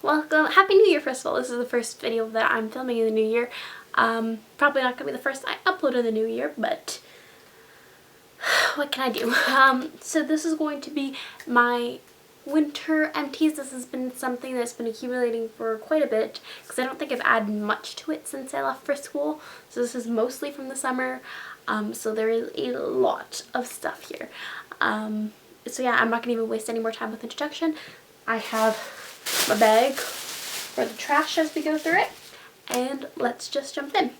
welcome. Happy New Year, first of all. This is the first video that I'm filming in the new year. Probably not going to be the first I upload in the new year, but what can I do? So this is going to be my winter empties. This has been something that's been accumulating for quite a bit because I don't think I've added much to it since I left for school. So this is mostly from the summer. So there is a lot of stuff here. So yeah, I'm not going to even waste any more time with introduction. I have my bag for the trash as we go through it, and let's just jump in.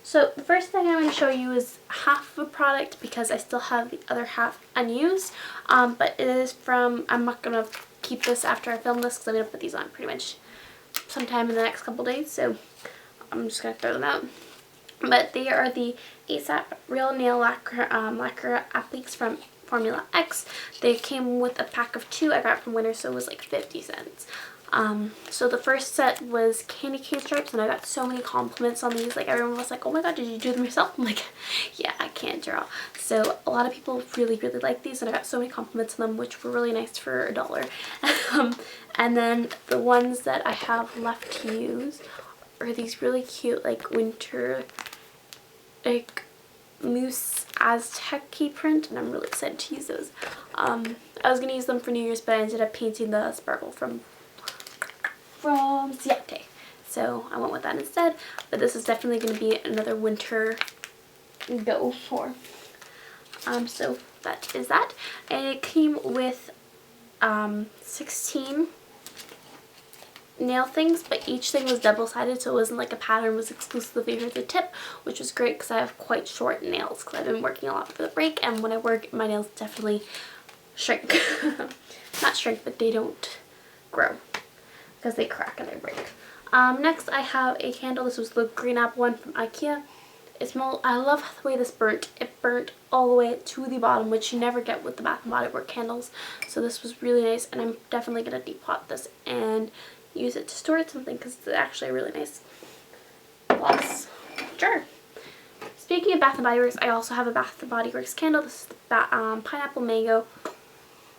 So the first thing I'm going to show you is half of a product because I still have the other half unused, but it is from, I'm not going to keep this after I film this because I'm going to put these on pretty much sometime in the next couple days, so I'm just going to throw them out. But they are the ASAP Real Nail Lacquer appliques from Formula X. They came with a pack of 2 I got from Winter, so it was like 50 cents. So the first set was candy cane stripes, and I got so many compliments on these. Like, everyone was like, oh my god, did you do them yourself? I'm like, yeah, I can't draw. So a lot of people really like these, and I got so many compliments on them, which were really nice for $1. And then the ones that I have left to use are these really cute, like, winter, like, mousse Aztec key print, and I'm really excited to use those. I was going to use them for New Year's, but I ended up painting the sparkle from Siete, so I went with that instead. But this is definitely going to be another winter go for. So that is that, and it came with 16 nail things, but each thing was double-sided, so it wasn't like a pattern, it was exclusively for the tip, which was great because I have quite short nails because I've been working a lot for the break, and when I work my nails definitely shrink. Not shrink, but they don't grow because they crack and they break. Next I have a candle. This was the green apple one from IKEA. It smelled, I love the way this burnt. It burnt all the way to the bottom, which you never get with the Bath & Body Works candles, so this was really nice, and I'm definitely going to depot this and use it to store something because it's actually a really nice gloss jar. Speaking of Bath & Body Works, I also have a Bath & Body Works candle. This is the pineapple mango.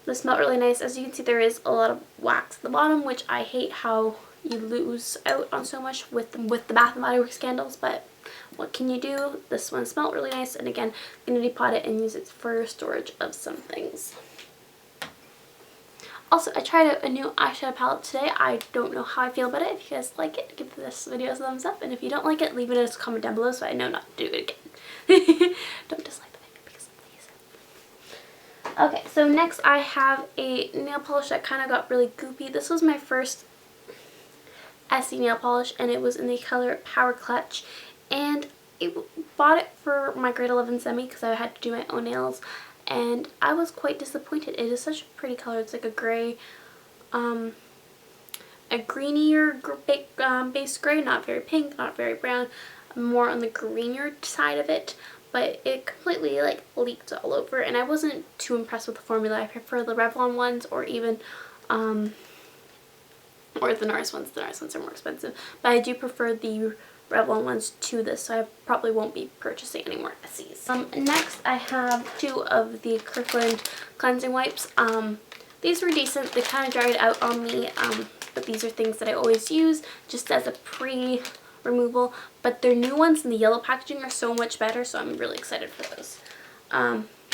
This smelled really nice. As you can see, there is a lot of wax at the bottom, which I hate how you lose out on so much with the Bath & Body Works candles, but what can you do? This one smelled really nice, and again, I'm going to depot it and use it for storage of some things. Also, I tried out a new eyeshadow palette today. I don't know how I feel about it. If you guys like it, give this video a thumbs up, and if you don't like it, leave it in a comment down below so I know not to do it again. Don't dislike the video because please. Okay, so next I have a nail polish that kind of got really goopy. This was my first Essie nail polish, and it was in the color Power Clutch, and I bought it for my grade 11 semi because I had to do my own nails, and I was quite disappointed. It is such a pretty color. It's like a gray, a greenier base gray, not very pink, not very brown, more on the greenier side of it, but it completely like leaked all over, and I wasn't too impressed with the formula. I prefer the Revlon ones, or even or the NARS ones. The NARS ones are more expensive, but I do prefer the Revlon ones to this, so I probably won't be purchasing any more Essies. Next I have 2 of the Kirkland cleansing wipes. These were decent. They kind of dried out on me, but these are things that I always use just as a pre-removal, but their new ones in the yellow packaging are so much better, so I'm really excited for those.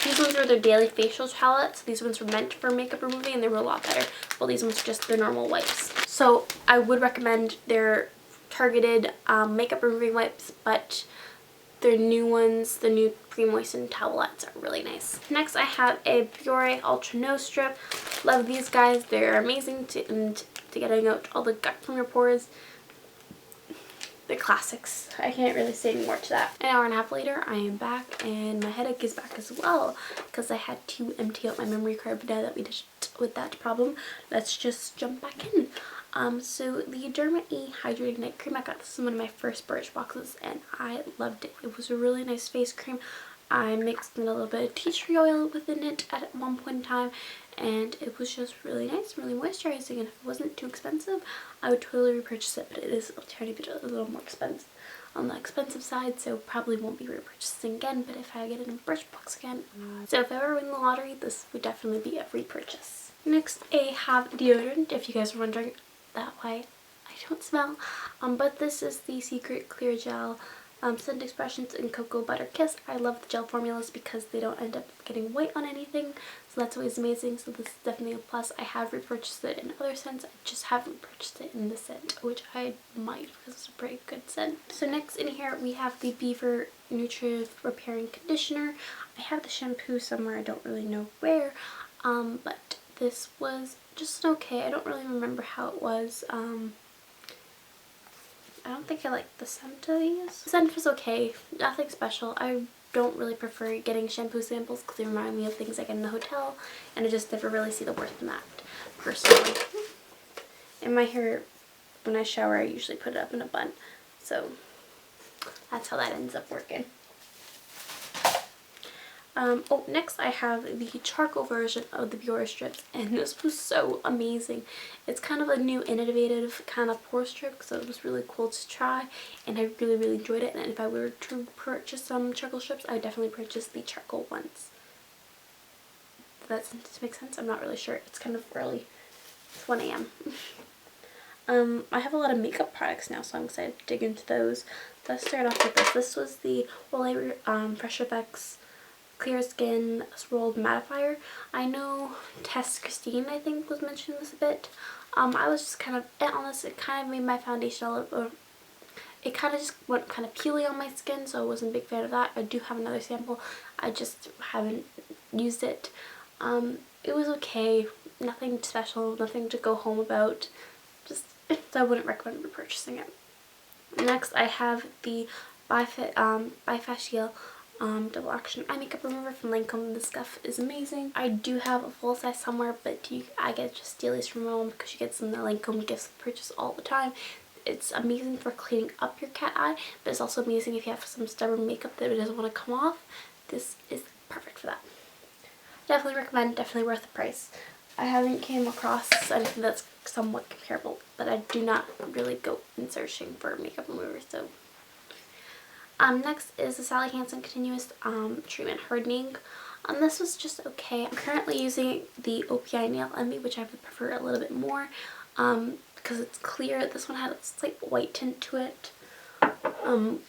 These ones are their daily facial palettes. These ones were meant for makeup removing, and they were a lot better. Well, these ones are just their normal wipes. So I would recommend their targeted makeup removing wipes, but their new ones, the new pre-moistened towelettes, are really nice. Next I have a Biore Ultra Nose Strip. Love these guys. They're amazing to getting out all the gut from your pores. They're classics. I can't really say more to that. An hour and a half later, I am back, and my headache is back as well because I had to empty out my memory card, but now that we did with that problem, let's just jump back in. So the Derma E Hydrating Night Cream, I got this in one of my first Birch boxes, and I loved it. It was a really nice face cream. I mixed in a little bit of tea tree oil within it at one point in time, and it was just really nice, really moisturizing, and if it wasn't too expensive, I would totally repurchase it, but it is a tiny bit a little more expensive on the expensive side, so probably won't be repurchasing again, but if I get it in Birch box again, so if I ever win the lottery, this would definitely be a repurchase. Next I have deodorant. If you guys are wondering that why I don't smell. But this is the Secret Clear Gel Scent Expressions in Cocoa Butter Kiss. I love the gel formulas because they don't end up getting white on anything, so that's always amazing. So this is definitely a plus. I have repurchased it in other scents. I just haven't purchased it in this scent, which I might because it's a pretty good scent. So next in here we have the Beaver Nutritive Repairing Conditioner. I have the shampoo somewhere, I don't really know where, but this was just okay. I don't really remember how it was. I don't think I like the scent of these. The scent was okay, nothing special. I don't really prefer getting shampoo samples because they remind me of things I get in the hotel, and I just never really see the worth in that, personally. In my hair, when I shower, I usually put it up in a bun, so that's how that ends up working. Next I have the charcoal version of the Pure Strips, and this was so amazing. It's kind of a new innovative kind of pore strip, so it was really cool to try, and I really enjoyed it. And if I were to purchase some charcoal strips, I would definitely purchase the charcoal ones. Does that make sense? I'm not really sure. It's kind of early. It's 1 a.m. I have a lot of makeup products now, so I'm excited to dig into those. Let's start off with this. This was the Olay Fresh Effects Clear Skin Rolled Mattifier. I know Tess Christine, I think, was mentioning this a bit. I was just kind of on this. It kind of made my foundation a little, it kind of just went kind of peely on my skin, so I wasn't a big fan of that. I do have another sample. I just haven't used it. It was okay. Nothing special. Nothing to go home about. Just, so I wouldn't recommend repurchasing it. Next, I have the Bifacial Double Action Eye Makeup Remover from Lancome. This stuff is amazing. I do have a full size somewhere, but I get just steal these from my mom because she gets them in the Lancome gifts purchase all the time. It's amazing for cleaning up your cat eye, but it's also amazing if you have some stubborn makeup that doesn't want to come off. This is perfect for that. Definitely recommend, definitely worth the price. I haven't came across anything that's somewhat comparable, but I do not really go in searching for makeup remover, so. Next is the Sally Hansen Continuous Treatment Hardening. This was just okay. I'm currently using the OPI Nail Envy, which I would prefer a little bit more because it's clear. This one had a slight white tint to it,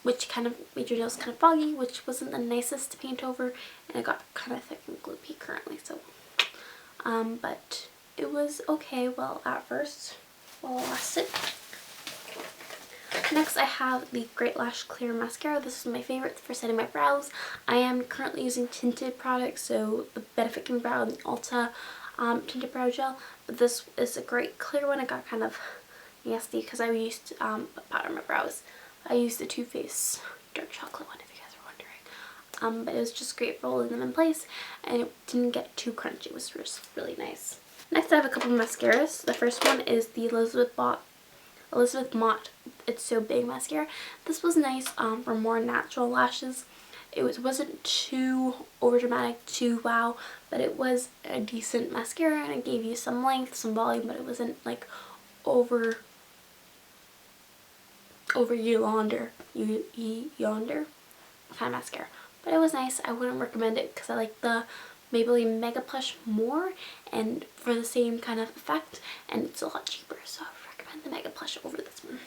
which kind of made your nails kind of foggy, which wasn't the nicest to paint over, and it got kind of thick and gloopy currently, so. But it was okay at first while it lasted. Next I have the Great Lash Clear Mascara. This is my favorite for setting my brows. I am currently using tinted products, so the Benefit King Brow and the Ulta tinted brow gel. But this is a great clear one. It got kind of nasty because I used put powder on my brows. I used the Too Faced dark chocolate one, if you guys are wondering. But it was just great for holding them in place, and it didn't get too crunchy. It was just really nice. Next I have a couple of mascaras. The first one is the Elizabeth Mott It's So Big mascara. This was nice for more natural lashes. It wasn't too overdramatic, too wow, but it was a decent mascara, and it gave you some length, some volume, but it wasn't like over yonder kind of mascara. But it was nice. I wouldn't recommend it because I like the Maybelline Mega Plush more, and for the same kind of effect, and it's a lot cheaper, so I would recommend the Mega Plush over this one.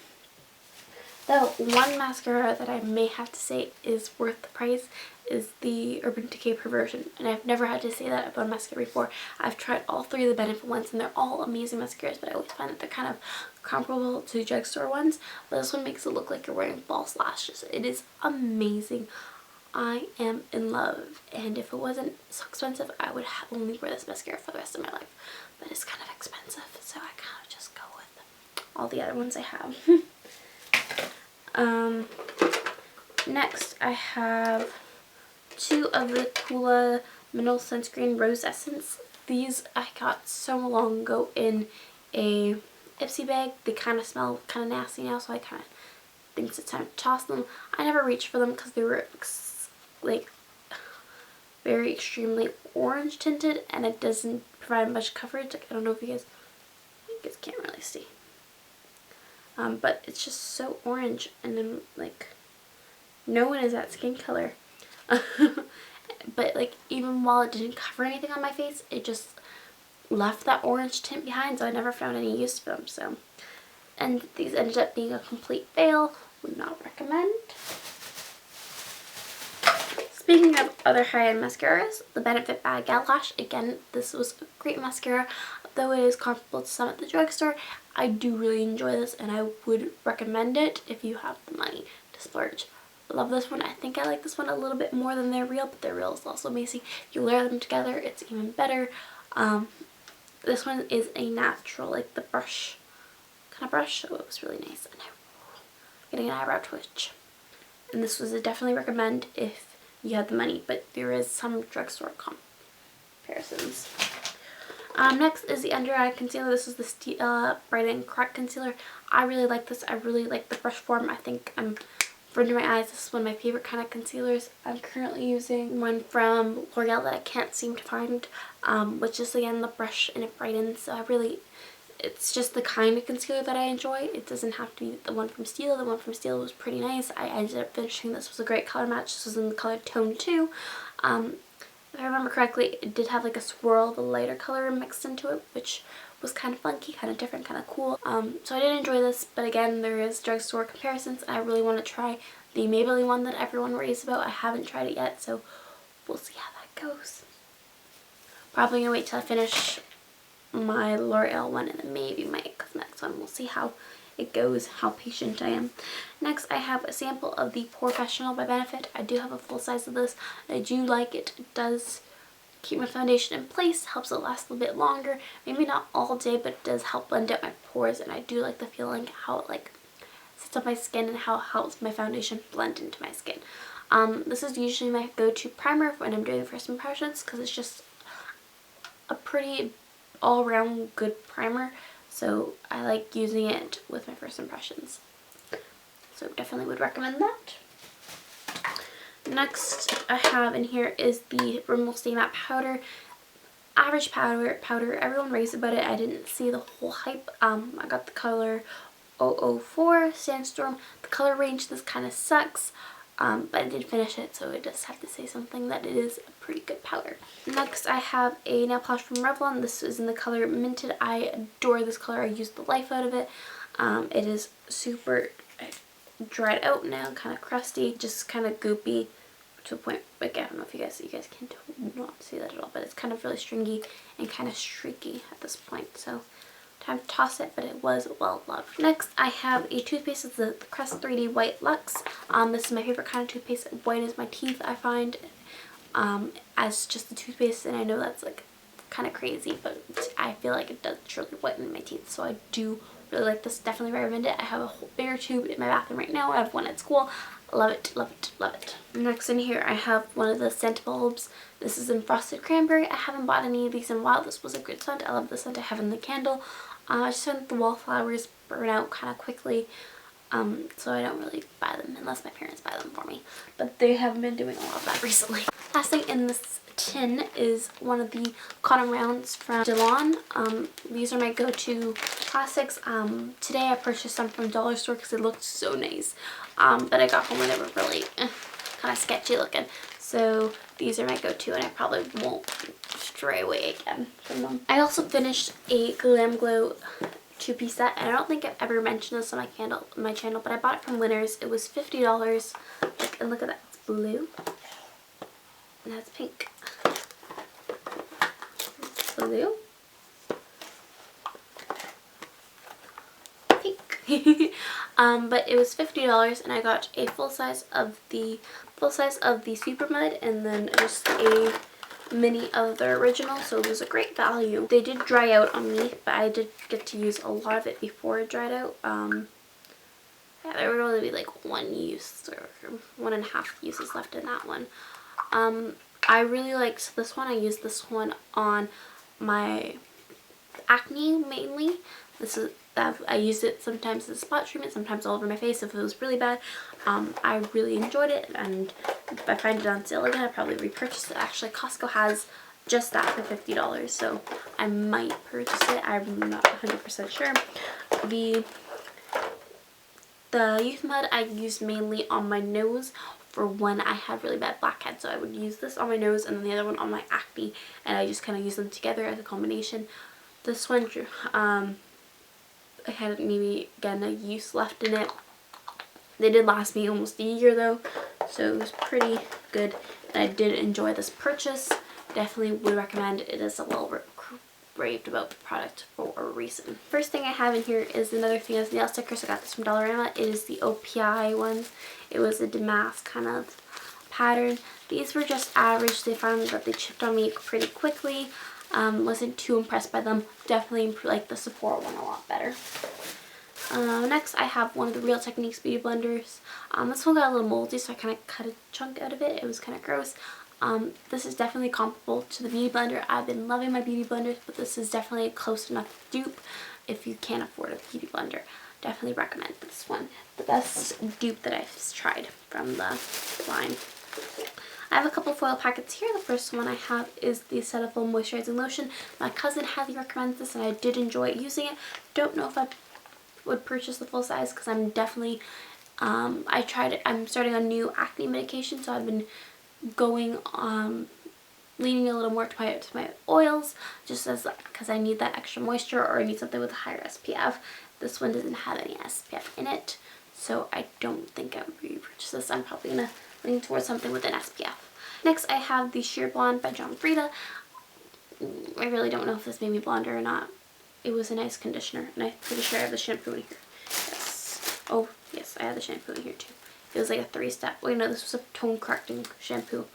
The one mascara that I may have to say is worth the price is the Urban Decay Perversion, and I've never had to say that about a mascara before. I've tried all three of the Benefit ones, and they're all amazing mascaras, but I always find that they're kind of comparable to drugstore ones, but this one makes it look like you're wearing false lashes. It is amazing. I am in love, and if it wasn't so expensive, I would only wear this mascara for the rest of my life, but it's kind of expensive, so I kind of just go with all the other ones I have. Next I have two of the Coola Mineral Sunscreen Rose Essence. These I got so long ago in a Ipsy bag. They kind of smell kind of nasty now, so I kind of think it's time to toss them. I never reached for them because they were like very extremely orange tinted, and it doesn't provide much coverage. Like, I don't know if you guys can't really see. But it's just so orange, and then like no one is that skin color. But like even while it didn't cover anything on my face, it just left that orange tint behind, so I never found any use for them. So and these ended up being a complete fail. Would not recommend. Speaking of other high-end mascaras, the Benefit by Gal Lash. Again, this was a great mascara. Though it is comparable to some at the drugstore, I do really enjoy this and I would recommend it if you have the money to splurge. I love this one. I think I like this one a little bit more than their Real, but their Real is also amazing. If you layer them together, it's even better. This one is a natural, like the brush kind of brush, so it was really nice. And I'm getting an eyebrow twitch. And this was a definitely recommend if you had the money, but there is some drugstore comparisons. Next is the under eye concealer. This is the Bright and Correct concealer. I really like this. I really like the brush form. I think for under my eyes, this is one of my favorite kind of concealers. I'm currently using one from L'Oreal that I can't seem to find, which is again the brush and it brightens. So it's just the kind of concealer that I enjoy. It doesn't have to be the one from Stila. The one from Stila was pretty nice. I ended up finishing this. It was a great color match. This was in the color Tone 2. If I remember correctly, it did have like a swirl of a lighter color mixed into it, which was kind of funky, kind of different, kind of cool. So I did enjoy this, but again, there is drugstore comparisons. I really want to try the Maybelline one that everyone raves about. I haven't tried it yet, so we'll see how that goes. Probably gonna wait till I finish my L'Oreal one and then maybe my cosmetics one. We'll see how it goes, how patient I am. Next, I have a sample of the Professional by Benefit. I do have a full size of this. I do like it. It does keep my foundation in place, helps it last a little bit longer. Maybe not all day, but it does help blend out my pores, and I do like the feeling how it like sits on my skin and how it helps my foundation blend into my skin. This is usually my go-to primer when I'm doing first impressions because it's just a pretty all-around good primer. So I like using it with my first impressions. So definitely would recommend that. Next I have in here is the Rimmel Stay Matte Powder. Average powder. Everyone raves about it. I didn't see the whole hype. I got the color 004 Sandstorm. The color range, this kind of sucks. But I did finish it, so it does have to say something that it is a pretty good powder. Next, I have a nail polish from Revlon. This is in the color Minted. I adore this color. I used the life out of it. It is super dried out now, kind of crusty, just kind of goopy to a point. Like, I don't know if you guys can not see that at all, but it's kind of really stringy and kind of streaky at this point. So time to toss it, but it was well loved. Next, I have a toothpaste. It's the Crest 3D White Luxe. This is my favorite kind of toothpaste. It whitens my teeth, I find, as just a toothpaste, and I know that's like kind of crazy, but I feel like it does truly whiten my teeth, so I do really like this. Definitely recommend it. I have a whole bigger tube in my bathroom right now. I have one at school. Love it, love it, love it. Next in here, I have one of the scent bulbs. This is in Frosted Cranberry. I haven't bought any of these in a while. This was a good scent. I love the scent I have in the candle. I just find that the wallflowers burn out kind of quickly, so I don't really buy them unless my parents buy them for me. But they haven't been doing a lot of that recently. Last thing in this tin is one of the cotton rounds from Delon. These are my go-to classics. Today I purchased some from Dollar Store because it looked so nice, but I got home and they were really kind of sketchy looking. So these are my go-to, and I probably won't stray away again from them. I also finished a Glam Glow two-piece set, and I don't think I've ever mentioned this on my channel, but I bought it from Winners. It was $50. And look at that, it's blue, and that's pink. Blue, pink. But it was $50, and I got a full size of the Super Mud, and then just a mini of the original, so it was a great value. They did dry out on me, but I did get to use a lot of it before it dried out. Yeah, there would only be like one use or 1.5 uses left in that one. I really liked this one. I used this one on my acne mainly. I used it sometimes as a spot treatment, sometimes all over my face if it was really bad. I really enjoyed it, and if I find it on sale again, I'll probably repurchase it. Actually, Costco has just that for $50, so I might purchase it. I'm not 100% sure. The Youth Mud I used mainly on my nose for when I had really bad blackheads, so I would use this on my nose and then the other one on my acne, and I just kind of use them together as a combination. This one, I had maybe, again, a use left in it. They did last me almost a year though, so it was pretty good. And I did enjoy this purchase. Definitely would recommend. It is a well raved about product for a reason. First thing I have in here is another thing as nail stickers. I got this from Dollarama. It is the OPI ones. It was a damask kind of pattern. These were just average. They found that they chipped on me pretty quickly. Wasn't too impressed by them. Definitely like the Sephora one a lot better. Next I have one of the Real Techniques beauty blenders. This one got a little moldy, so I kind of cut a chunk out of it. It was kind of gross. This is definitely comparable to the beauty blender. I've been loving my beauty blenders, but this is definitely a close enough dupe if you can't afford a beauty blender. Definitely recommend this one. The best dupe that I've tried from the line. I have a couple foil packets here. The first one I have is the Cetaphil Moisturizing Lotion. My cousin highly recommends this and I did enjoy using it. Don't know if I would purchase the full size because I'm definitely, I tried it. I'm starting on new acne medication, so I've been going, leaning a little more to my oils just as because I need that extra moisture or I need something with a higher SPF. This one doesn't have any SPF in it, so I don't think I would repurchase this. I'm probably going to lean towards something with an SPF. Next I have the Sheer Blonde by John Frieda. I really don't know if this made me blonder or not. It was a nice conditioner, and I'm pretty sure I have the shampoo in here. Yes. Oh, yes, I have the shampoo in here too. It was like a 3-step. Wait, no, this was a tone correcting shampoo.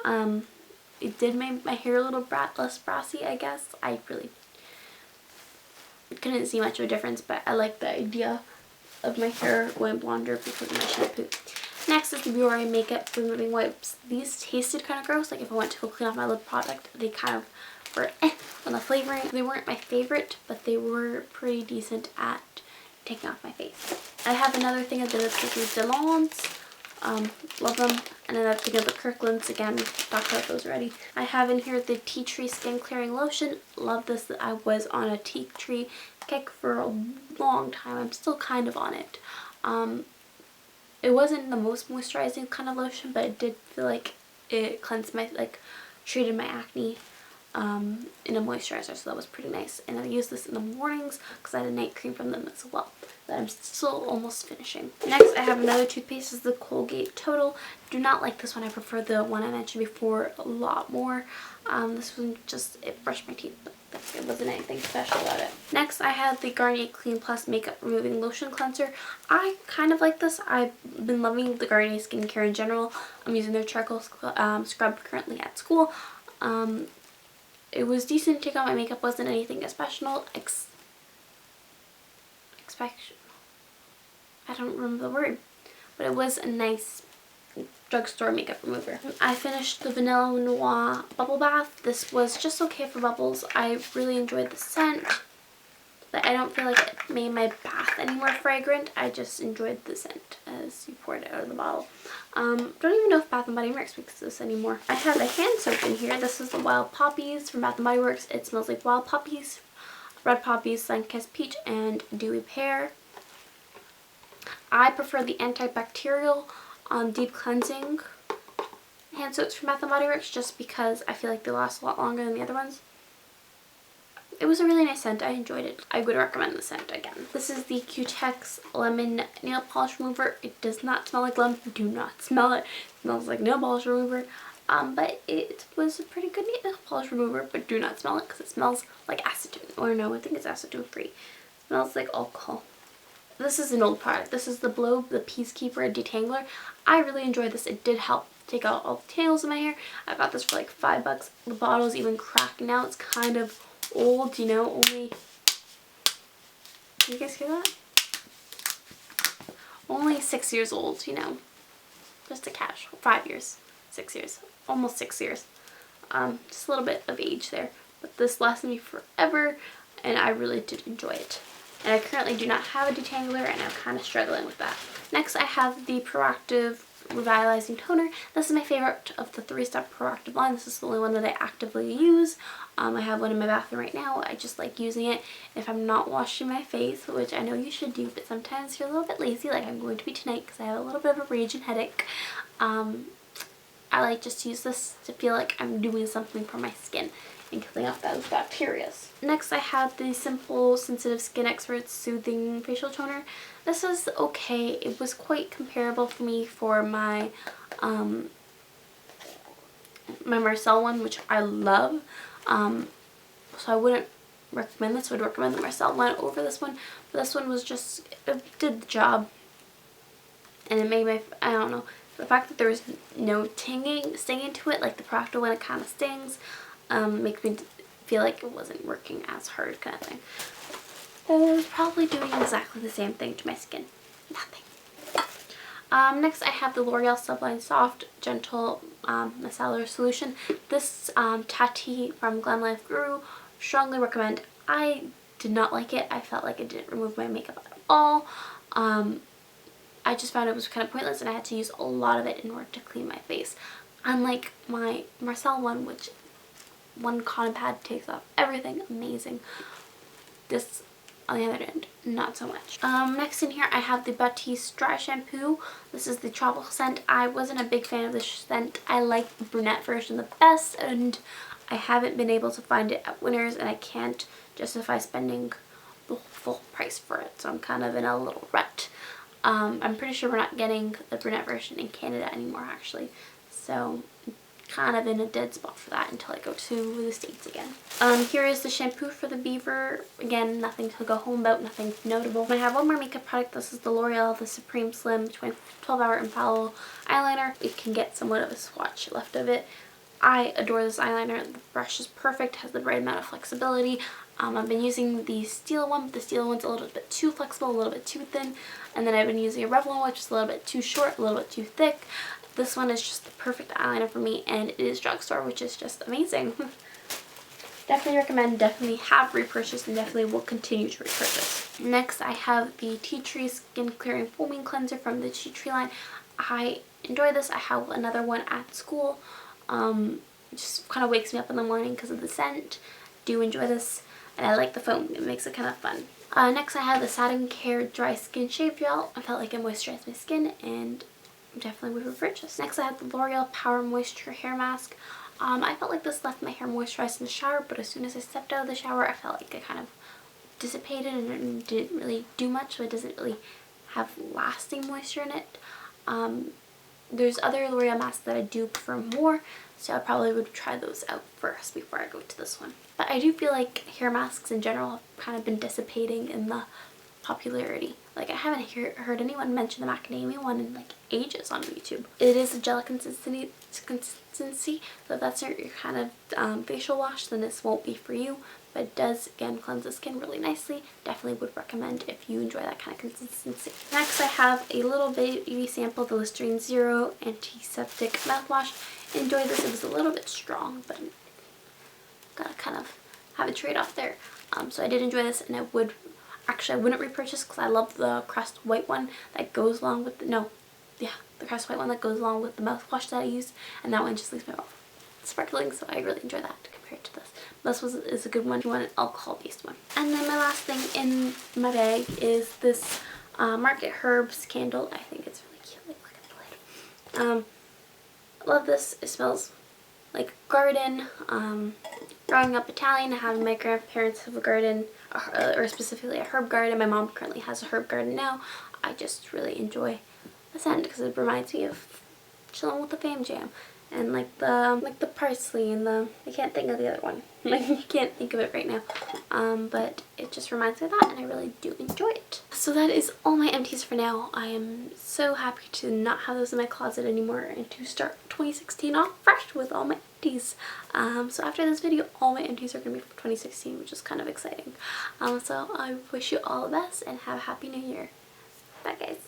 It did make my hair a little less brassy, I guess. I really couldn't see much of a difference, but I like the idea of my hair going blonder because of my shampoo. Next is the Biore Makeup Removing Wipes. These tasted kind of gross. Like if I went to go clean off my lip product, they kind of were on the flavoring. They weren't my favorite, but they were pretty decent at taking off my face. I have another thing of the Delons. Love them. And another thing of the Kirklands. Again, talked about those already. I have in here the Tea Tree Skin Clearing Lotion. Love this. I was on a tea tree kick for a long time. I'm still kind of on it. It wasn't the most moisturizing kind of lotion, but it did feel like it cleansed my, treated my acne in a moisturizer, so that was pretty nice. And I use this in the mornings because I had a night cream from them as well that I'm still almost finishing. Next I have another toothpaste. This is the Colgate Total. Do not like this one. I prefer the one I mentioned before a lot more. This one just, it brushed my teeth, but it wasn't anything special about it. Next I have the Garnier Clean Plus Makeup Removing Lotion Cleanser. I kind of like this. I've been loving the Garnier skincare in general. I'm using their charcoal scrub currently at school. It was decent to take out my makeup. Wasn't anything special. I don't remember the word, but it was a nice drugstore makeup remover. I finished the Vanilla Noir Bubble Bath. This was just okay for bubbles. I really enjoyed the scent, but I don't feel like it made my bath any more fragrant. I just enjoyed the scent as you poured it out of the bottle. Don't even know if Bath & Body Works makes this anymore. I have a hand soap in here. This is the Wild Poppies from Bath & Body Works. It smells like wild poppies, red poppies, sun-kissed peach, and dewy pear. I prefer the antibacterial deep cleansing hand soaps from Bath & Body Works just because I feel like they last a lot longer than the other ones. It was a really nice scent. I enjoyed it. I would recommend the scent again. This is the Cutex Lemon Nail Polish Remover. It does not smell like lemon. Do not smell it. It smells like nail polish remover. But it was a pretty good nail polish remover, but do not smell it because it smells like acetone. Or no, I think it's acetone free. It smells like alcohol. This is an old product. This is the Blow the Peacekeeper Detangler. I really enjoyed this. It did help take out all the tangles in my hair. I got this for like $5. The bottle's even cracked now. It's kind of old, you know, only, can you guys hear that? Only 6 years old, you know, just a cash. 5 years, 6 years, almost 6 years. Just a little bit of age there, but this lasted me forever and I really did enjoy it. And I currently do not have a detangler and I'm kind of struggling with that. Next I have the Proactive Revitalizing Toner. This is my favorite of the 3-step Proactive line. This is the only one that I actively use. I have one in my bathroom right now. I just like using it if I'm not washing my face, which I know you should do, but sometimes you're a little bit lazy, like I'm going to be tonight because I have a little bit of a raging headache. I like just to use this to feel like I'm doing something for my skin. and killing off those bacteria. Next I have the Simple Sensitive Skin Expert Soothing Facial Toner. This was okay. It was quite comparable for me for my my Marcel one, which I love. So I wouldn't recommend this. I would recommend the Marcel one over this one. But this one was just, it did the job. And it made my, I don't know, the fact that there was no stinging to it, like the Procto one, it kind of stings, makes me feel like it wasn't working as hard, kind of thing. So it was probably doing exactly the same thing to my skin. Nothing. Next I have the L'Oreal Sublime Soft Gentle Micellar Solution. This Tati from Glam Life Guru, strongly recommend. I did not like it. I felt like it didn't remove my makeup at all. I just found it was kind of pointless, and I had to use a lot of it in order to clean my face. Unlike my Marcel one, which one cotton pad takes off everything, amazing. This, on the other end, not so much. Next in here I have the Batiste Dry Shampoo. This is the travel scent. I wasn't a big fan of this scent. I like the brunette version the best, and I haven't been able to find it at Winners, and I can't justify spending the full price for it, so I'm kind of in a little rut. I'm pretty sure we're not getting the brunette version in Canada anymore, actually, so kind of in a dead spot for that until I go to the States again. Here is the shampoo for the Beaver. Again, nothing to go home about, nothing notable. I have one more makeup product. This is the L'Oreal The Supreme Slim 12-Hour Infallible Eyeliner. You can get somewhat of a swatch left of it. I adore this eyeliner. The brush is perfect, has the right amount of flexibility. I've been using the steel one, but the steel one's a little bit too flexible, a little bit too thin. And then I've been using a Revlon, which is a little bit too short, a little bit too thick. This one is just the perfect eyeliner for me, and it is drugstore, which is just amazing. Definitely recommend, definitely have repurchased, and definitely will continue to repurchase. Next, I have the Tea Tree Skin Clearing Foaming Cleanser from the Tea Tree line. I enjoy this. I have another one at school. It just kind of wakes me up in the morning because of the scent. Do enjoy this, and I like the foam. It makes it kind of fun. Next, I have the Satin Care Dry Skin Shave Gel. I felt like it moisturized my skin, and definitely would repurchase. Next, I have the L'Oreal Power Moisture Hair Mask. I felt like this left my hair moisturized in the shower, but as soon as I stepped out of the shower, I felt like it kind of dissipated and it didn't really do much, so it doesn't really have lasting moisture in it. There's other L'Oreal masks that I do prefer more, so I probably would try those out first before I go to this one. But I do feel like hair masks in general have kind of been dissipating in the popularity. Like, I haven't heard anyone mention the macadamia one in like ages on YouTube. It is a gel consistency, so if that's your kind of facial wash, then this won't be for you. But it does, again, cleanse the skin really nicely. Definitely would recommend if you enjoy that kind of consistency. Next, I have a little baby sample of the Listerine Zero Antiseptic Mouthwash. Enjoy this. It was a little bit strong, but gotta kind of have a trade-off there. So I did enjoy this, and I wouldn't repurchase because I love the Crest White one that goes along with the Crest White one that goes along with the mouthwash that I use, and that one just leaves my mouth sparkling, so I really enjoy that compared to this. This is a good one if you want an alcohol-based one. And then my last thing in my bag is this Market Herbs candle. I think it's really cute. Like, look at the lid. I love this. It smells like garden. Growing up Italian, having my grandparents have a garden, or specifically a herb garden. My mom currently has a herb garden now. I just really enjoy the scent because it reminds me of chilling with the fam jam. And like the parsley and I can't think of the other one. I can't think of it right now. But it just reminds me of that, and I really do enjoy it. So that is all my empties for now. I am so happy to not have those in my closet anymore and to start 2016 off fresh with all my empties. So after this video, all my empties are going to be for 2016, which is kind of exciting. So I wish you all the best and have a happy new year. Bye guys.